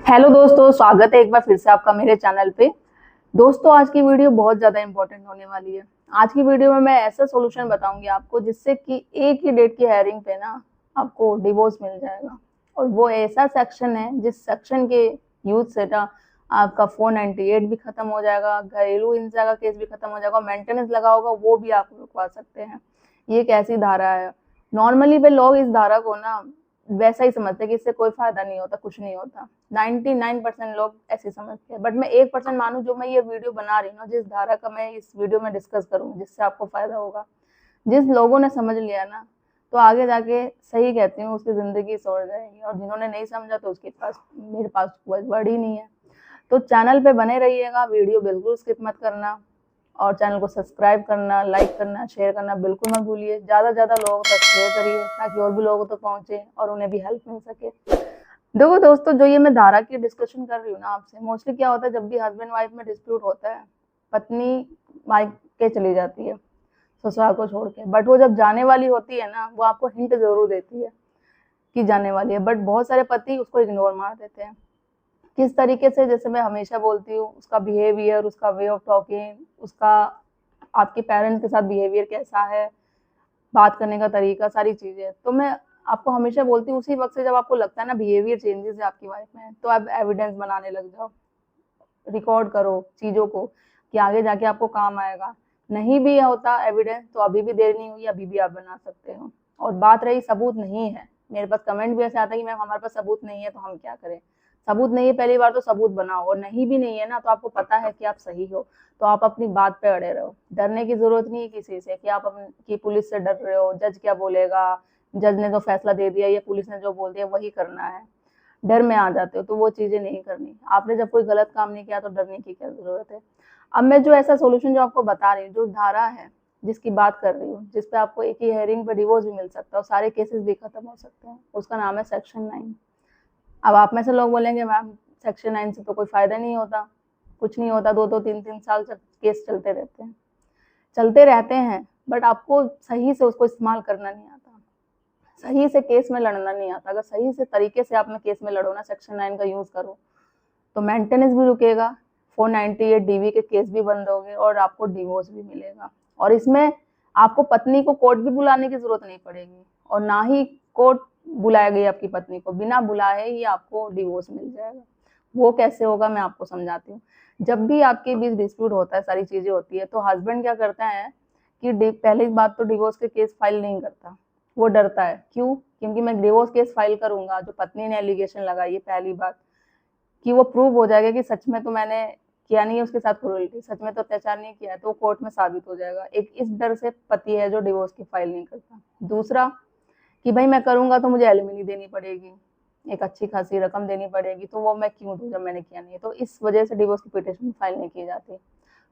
Hello दोस्तों, स्वागत है एक बार फिर से आपका मेरे चैनल पे। दोस्तों, आज की वीडियो बहुत ज़्यादा इंपॉर्टेंट होने वाली है। आज की वीडियो में मैं ऐसा सॉल्यूशन बताऊंगी आपको जिससे कि एक ही डेट की हेयरिंग पे ना आपको डिवोर्स मिल जाएगा। और वो ऐसा सेक्शन है जिस सेक्शन के यूज से ना आपका 498 भी खत्म हो जाएगा, घरेलू हिंसा का केस भी खत्म हो जाएगा, मेंटेनेंस लगा होगा वो भी आप रुकवा सकते हैं। ये एक ऐसी धारा है। नॉर्मली वे लोग इस धारा को ना वैसा ही समझते हैं कि इससे कोई फायदा नहीं होता, कुछ नहीं होता। 99% लोग ऐसे समझते हैं, बट मैं 1% मानू जो मैं ये वीडियो बना रही हूँ, जिस धारा का मैं इस वीडियो में डिस्कस करूँ जिससे आपको फायदा होगा, जिस लोगों ने समझ लिया ना तो आगे जाके सही कहती हूँ उसकी जिंदगी सवर जाएगी, और जिन्होंने नहीं समझा तो उसके पास मेरे पास वर्ड ही नहीं है। तो चैनल पे बने रहिएगा, वीडियो बिल्कुल स्किप मत करना, और चैनल को सब्सक्राइब करना, लाइक करना, शेयर करना बिल्कुल मत भूलिए। ज़्यादा से ज़्यादा लोगों तक शेयर करिए ताकि और भी लोगों तक पहुँचे और उन्हें भी हेल्प मिल सके। देखो दोस्तों, जो ये मैं धारा की डिस्कशन कर रही हूँ ना आपसे, मोस्टली क्या होता है जब भी हस्बैंड वाइफ में डिस्प्यूट होता है, पत्नी मायके चली जाती है ससुराल को छोड़ के, बट वो जब जाने वाली होती है ना वो आपको हिंट जरूर देती है कि जाने वाली है, बट बहुत सारे पति उसको इग्नोर मार देते हैं। किस तरीके से, जैसे मैं हमेशा बोलती हूँ, उसका बिहेवियर, उसका वे ऑफ टॉकिंग, उसका आपके पेरेंट्स के साथ बिहेवियर कैसा है, बात करने का तरीका, सारी चीजें। तो मैं आपको हमेशा बोलती हूँ उसी वक्त से जब आपको लगता है ना बिहेवियर चेंजेस है आपकी वाइफ में, तो आप एविडेंस बनाने लग जाओ, रिकॉर्ड करो चीजों को कि आगे जाके आपको काम आएगा। नहीं भी होता एविडेंस तो अभी भी देर नहीं हुई, अभी भी आप बना सकते हो। और बात रही सबूत नहीं है, मेरे पास कमेंट भी ऐसे आता है कि मैम हमारे पास सबूत नहीं है तो हम क्या करें। सबूत नहीं है, पहली बार तो सबूत बनाओ, और नहीं भी नहीं है ना तो आपको पता है कि आप सही हो तो आप अपनी बात पे अड़े रहो। डरने की जरूरत नहीं है किसी से कि आप कि पुलिस से डर रहे हो, जज क्या बोलेगा, जज ने जो फैसला दे दिया या पुलिस ने जो बोल दिया वही करना है। डर में आ जाते हो तो वो चीजें नहीं करनी। आपने जब कोई गलत काम नहीं किया तो डरने की क्या जरूरत है। अब मैं जो ऐसा सोल्यूशन जो आपको बता रही हूँ, जो धारा है जिसकी बात कर रही हूँ, जिसपे आपको एक ही हेयरिंग पे डिवोर्स भी मिल सकता है और सारे केसेस भी खत्म हो सकते हैं, उसका नाम है सेक्शन 9। अब आप में से लोग बोलेंगे मैम सेक्शन 9 से तो कोई फायदा नहीं होता, कुछ नहीं होता, 2-3 साल तक केस चलते रहते हैं, बट आपको सही से उसको इस्तेमाल करना नहीं आता, सही से केस में लड़ना नहीं आता। अगर सही से तरीके से आप में केस में लड़ो ना, सेक्शन 9 का यूज करो, तो मेंटेनेंस भी रुकेगा, 498 डीवी के केस भी बंद होंगे और आपको डिवोर्स भी मिलेगा। और इसमें आपको पत्नी को कोर्ट भी बुलाने की जरूरत नहीं पड़ेगी, और ना ही कोर्ट बुलाएगी आपकी पत्नी को, बिना बुलाए ही आपको डिवोर्स मिल जाएगा। वो कैसे होगा मैं आपको समझाती हूँ। जब भी आपके बीच डिस्प्यूट होता है, सारी चीजें होती है, तो हस्बैंड क्या करता है कि पहली बात तो डिवोर्स के केस फाइल नहीं करता। वो डरता है, क्यों? क्योंकि मैं डिवोर्स केस फाइल करूंगा, जो पत्नी ने एलिगेशन लगाई है, पहली बात कि वो प्रूव हो जाएगा कि सच में तो मैंने किया नहीं है उसके साथ क्रूरल्टी, सच में तो अत्याचार नहीं किया है, तो कोर्ट में साबित हो जाएगा। एक इस डर से पति है जो डिवोर्स की फाइल नहीं करता। दूसरा कि भाई मैं करूंगा तो मुझे एलिमनी देनी पड़ेगी, एक अच्छी खासी रकम देनी पड़ेगी, तो वो मैं क्यों दूं जब मैंने किया नहीं है। तो इस वजह से डिवोर्स की पिटिशन फाइल नहीं की जाती।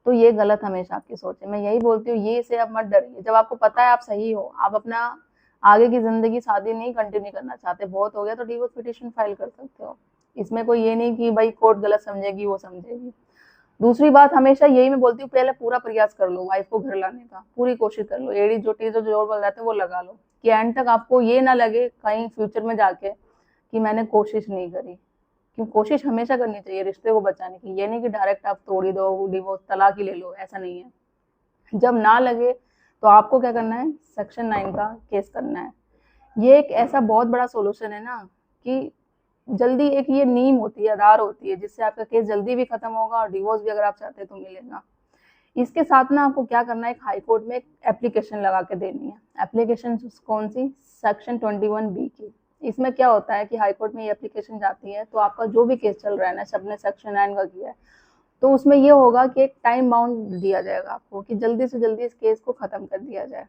तो ये गलत हमेशा आपकी सोच है। मैं यही बोलती हूँ, ये से आप मत डरिए। जब आपको पता है आप सही हो, आप अपना आगे की जिंदगी शादी नहीं कंटिन्यू करना चाहते, बहुत हो गया, तो डिवोर्स पिटिशन फाइल कर सकते हो। इसमें कोई ये नहीं कि भाई कोर्ट गलत समझेगी, वो समझेगी। दूसरी बात हमेशा यही मैं बोलती हूँ, पहले पूरा प्रयास कर लो वाइफ को घर लाने का, पूरी कोशिश कर लो, एड़ी चोटी जो जोर बोल जाते हैं वो लगा लो, कि एंड तक आपको ये ना लगे कहीं फ्यूचर में जाके कि मैंने कोशिश नहीं करी। क्यों? कोशिश हमेशा करनी चाहिए रिश्ते को बचाने की। ये नहीं कि डायरेक्ट आप तोड़ ही दो, डिवोर्स तलाक ही ले लो, ऐसा नहीं है। जब ना लगे तो आपको क्या करना है, सेक्शन 9 का केस करना है। ये एक ऐसा बहुत बड़ा सोल्यूशन है ना कि जल्दी, एक ये नीम होती है, आधार होती है, जिससे आपका केस जल्दी भी खत्म होगा और डिवोर्स भी अगर आप चाहते हैं तो मिलेगा। इसके साथ ना आपको क्या करना है, एक हाई कोर्ट में एक एप्लीकेशन लगा के देनी है। एप्लीकेशन कौन सी? सेक्शन 21B की। इसमें क्या होता है कि हाई कोर्ट में ये एप्लीकेशन जाती है तो आपका जो भी केस चल रहा है ना, सबने सेक्शन 9 का किया है, तो उसमें ये होगा कि एक टाइम बाउंड दिया जाएगा आपको कि जल्दी से जल्दी इस केस को खत्म कर दिया जाए।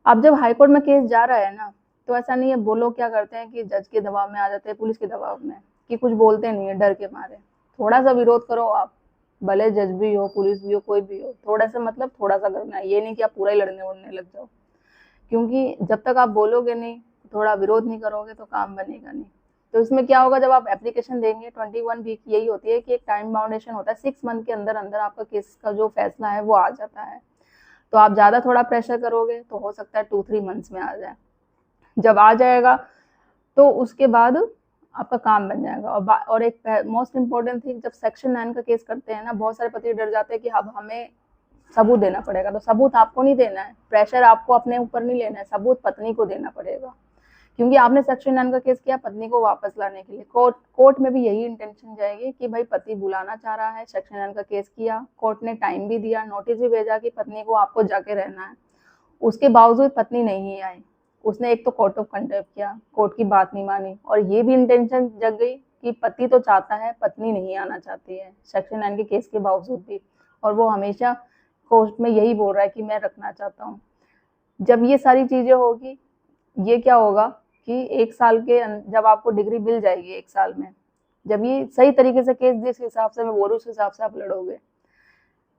अब जब हाई कोर्ट में केस जा रहा है ना, तो ऐसा नहीं है, वो लोग क्या करते हैं कि जज के दबाव में आ जाते हैं, पुलिस के दबाव में, कि कुछ बोलते नहीं है डर के मारे। थोड़ा सा विरोध करो आप, भले जज भी हो, पुलिस भी हो, कोई भी हो, थोड़ा सा, मतलब थोड़ा सा करना है। ये नहीं कि आप पूरा ही लड़ने उड़ने लग जाओ, क्योंकि जब तक आप बोलोगे नहीं, थोड़ा विरोध नहीं करोगे तो काम बनेगा नहीं। तो इसमें क्या होगा, जब आप एप्लीकेशन देंगे, 21B की यही होती है कि एक टाइम बाउंडेशन होता है, 6 मंथ के अंदर अंदर आपका केस का जो फैसला है वो आ जाता है। तो आप ज्यादा थोड़ा प्रेशर करोगे तो हो सकता है 2-3 मंथ्स में आ जाए। जब आ जाएगा तो उसके बाद आपका काम बन जाएगा। और एक मोस्ट इम्पोर्टेंट थिंग, जब सेक्शन 9 का केस करते हैं ना, बहुत सारे पति डर जाते हैं कि अब हमें सबूत देना पड़ेगा। तो सबूत आपको नहीं देना है, प्रेशर आपको अपने ऊपर नहीं लेना है, सबूत पत्नी को देना पड़ेगा, क्योंकि आपने सेक्शन 9 का केस किया पत्नी को वापस लाने के लिए। कोर्ट में भी यही इंटेंशन जाएगी कि भाई पति बुलाना चाह रहा है, सेक्शन 9 का केस किया, कोर्ट ने टाइम भी दिया, नोटिस भी भेजा कि पत्नी को आपको जाके रहना है, उसके बावजूद पत्नी नहीं आई। उसने एक तो कोर्ट ऑफ कंटेम्प्ट किया, कोर्ट की बात नहीं मानी, और ये भी इंटेंशन जग गई कि पति तो चाहता है, पत्नी नहीं आना चाहती है सेक्शन 9 के केस के बावजूद भी, और वो हमेशा कोर्ट में यही बोल रहा है कि मैं रखना चाहता हूँ। जब ये सारी चीजें होगी, ये क्या होगा कि 1 साल के जब आपको डिग्री मिल जाएगी 1 साल में, जब ये सही तरीके से केस जिस हिसाब से मैं बोल रही हूँ उस हिसाब से आप लड़ोगे।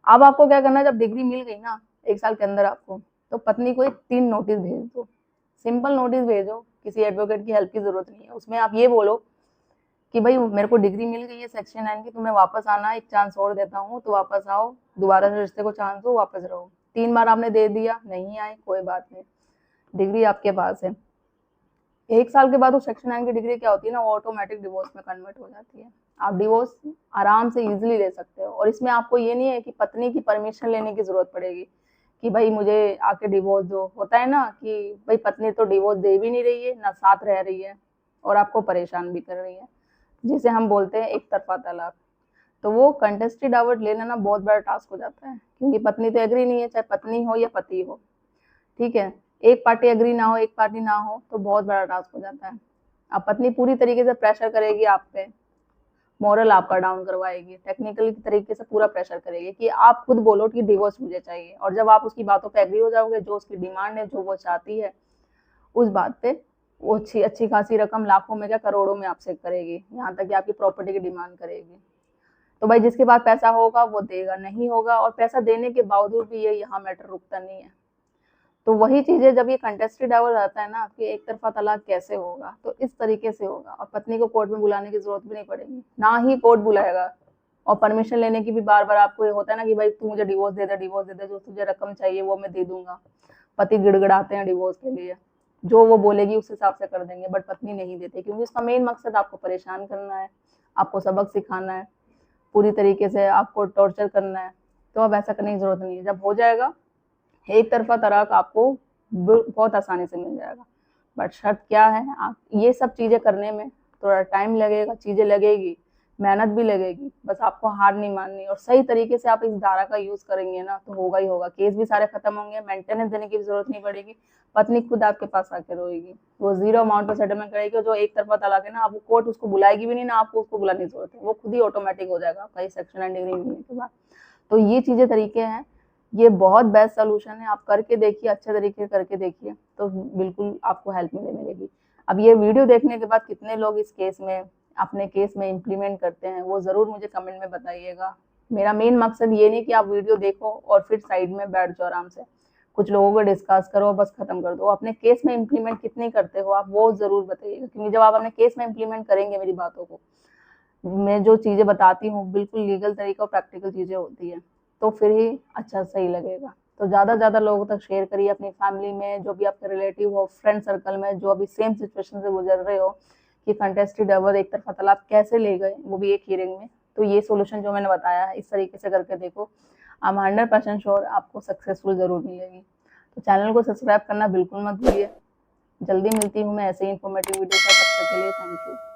अब आपको क्या करना है, जब डिग्री मिल गई ना 1 साल के अंदर आपको, तो पत्नी को एक 3 नोटिस भेज दो, सिंपल नोटिस भेजो, किसी एडवोकेट की हेल्प की जरूरत नहीं है। उसमें आप ये बोलो कि भाई मेरे को डिग्री मिल गई है सेक्शन 9 की, तुम्हें वापस आना, एक चांस और देता हूँ, तो वापस आओ, दोबारा से रिश्ते को चांस दो, वापस रहो। 3 बार आपने दे दिया, नहीं आए, कोई बात नहीं, डिग्री आपके पास है। 1 साल के बाद वो सेक्शन 9 की डिग्री क्या होती है ना, ऑटोमेटिक डिवोर्स में कन्वर्ट हो जाती है। आप डिवोर्स आराम से इजीली ले सकते हो, और इसमें आपको ये नहीं है कि पत्नी की परमिशन लेने की जरूरत पड़ेगी कि भाई मुझे आके डिवोर्स दो। होता है ना कि भाई पत्नी तो डिवोर्स दे भी नहीं रही है, ना साथ रह रही है, और आपको परेशान भी कर रही है, जिसे हम बोलते हैं एक तरफा तलाक। तो वो कंटेस्टेड डाइवोर्स ले लेना बहुत बड़ा टास्क हो जाता है, क्योंकि पत्नी तो एग्री नहीं है, चाहे पत्नी हो या पति हो, ठीक है, एक पार्टी एग्री ना हो, एक पार्टी ना हो, तो बहुत बड़ा टास्क हो जाता है। अब पत्नी पूरी तरीके से प्रेशर करेगी आप पे, मोरल आपका डाउन करवाएगी, टेक्निकली तरीके से पूरा प्रेशर करेगी कि आप खुद बोलो कि डिवोर्स मुझे चाहिए, और जब आप उसकी बातों पे एग्री हो जाओगे, जो उसकी डिमांड है, जो वो चाहती है, उस बात पे वो अच्छी खासी रकम, लाखों में क्या करोड़ों में आपसे करेगी, यहाँ तक कि आपकी प्रॉपर्टी की डिमांड करेगी। तो भाई जिसके पास पैसा होगा वो देगा, नहीं होगा, और पैसा देने के बावजूद भी ये यहाँ मैटर रुकता नहीं है। तो वही चीजें जब ये कंटेस्टेड डाइवोर्स आता है ना कि एक तरफा तलाक कैसे होगा, तो इस तरीके से होगा, और पत्नी को कोर्ट में बुलाने की जरूरत भी नहीं पड़ेगी, ना ही कोर्ट बुलाएगा, और परमिशन लेने की भी बार बार आपको ये होता है ना कि भाई तू मुझे डिवोर्स दे दे, डिवोर्स दे दे, जो तुझे रकम चाहिए वो मैं दे दूंगा। पति गिड़गिड़ाते हैं डिवोर्स के लिए, जो वो बोलेगी उस हिसाब से कर देंगे, बट पत्नी नहीं देती, क्योंकि उसका मेन मकसद आपको परेशान करना है, आपको सबक सिखाना है, पूरी तरीके से आपको टॉर्चर करना है। तो अब ऐसा करने की जरूरत नहीं है। जब हो जाएगा एक तरफा तलाक, आपको बहुत आसानी से मिल जाएगा, बट शर्त क्या है, आप ये सब चीजें करने में थोड़ा टाइम लगेगा, चीजें लगेगी, मेहनत भी लगेगी, बस आपको हार नहीं माननी, और सही तरीके से आप इस धारा का यूज करेंगे ना तो होगा ही होगा, केस भी सारे खत्म होंगे, मेंटेनेंस देने की जरूरत नहीं पड़ेगी, पत्नी खुद आपके पास आके रोएगी, वो 0 अमाउंट पर सेटलमेंट करेगी। जो एक तरफा तलाक है ना, आप कोर्ट उसको बुलाएगी भी नहीं ना, आपको उसको बुलाने की जरूरत है, वो खुद ही ऑटोमेटिक हो जाएगा आपका सेक्शन 9 डिग्री मिलने के बाद। तो ये चीजें तरीके हैं, ये बहुत बेस्ट सोल्यूशन है, आप करके देखिए, अच्छे तरीके से करके देखिए, तो बिल्कुल आपको हेल्प मिलेगी। अब ये वीडियो देखने के बाद कितने लोग इस केस में, अपने केस में इम्प्लीमेंट करते हैं, वो जरूर मुझे कमेंट में बताइएगा। मेरा मेन मकसद ये नहीं कि आप वीडियो देखो और फिर साइड में बैठ जाओ आराम से, कुछ लोगों को डिस्कस करो बस खत्म कर दो, अपने केस में इम्प्लीमेंट कितनी करते हो आप वो जरूर बताइएगा, क्योंकि जब आप अपने केस में इम्प्लीमेंट करेंगे मेरी बातों को, मैं जो चीजें बताती हूँ बिल्कुल लीगल तरीका और प्रैक्टिकल चीजें होती है, तो फिर ही अच्छा सही लगेगा। तो ज्यादा से ज्यादा लोगों तक शेयर करिए, अपनी फैमिली में, जो भी आपके रिलेटिव हो, फ्रेंड सर्कल में, जो अभी सेम सिचुएशन से गुजर रहे हो कि कंटेस्टेड डाइवोर्स, एक तरफा तलाक कैसे ले गए, वो भी एक हियरिंग में, तो ये सोल्यूशन जो मैंने बताया है इस तरीके से करके देखो, आई एम 100% श्योर आपको सक्सेसफुल जरूर मिलेगी। तो चैनल को सब्सक्राइब करना बिल्कुल मत भूलिए। जल्दी मिलती हूँ मैं ऐसे ही इन्फॉर्मेटिव वीडियो का, तब तक के लिए थैंक यू।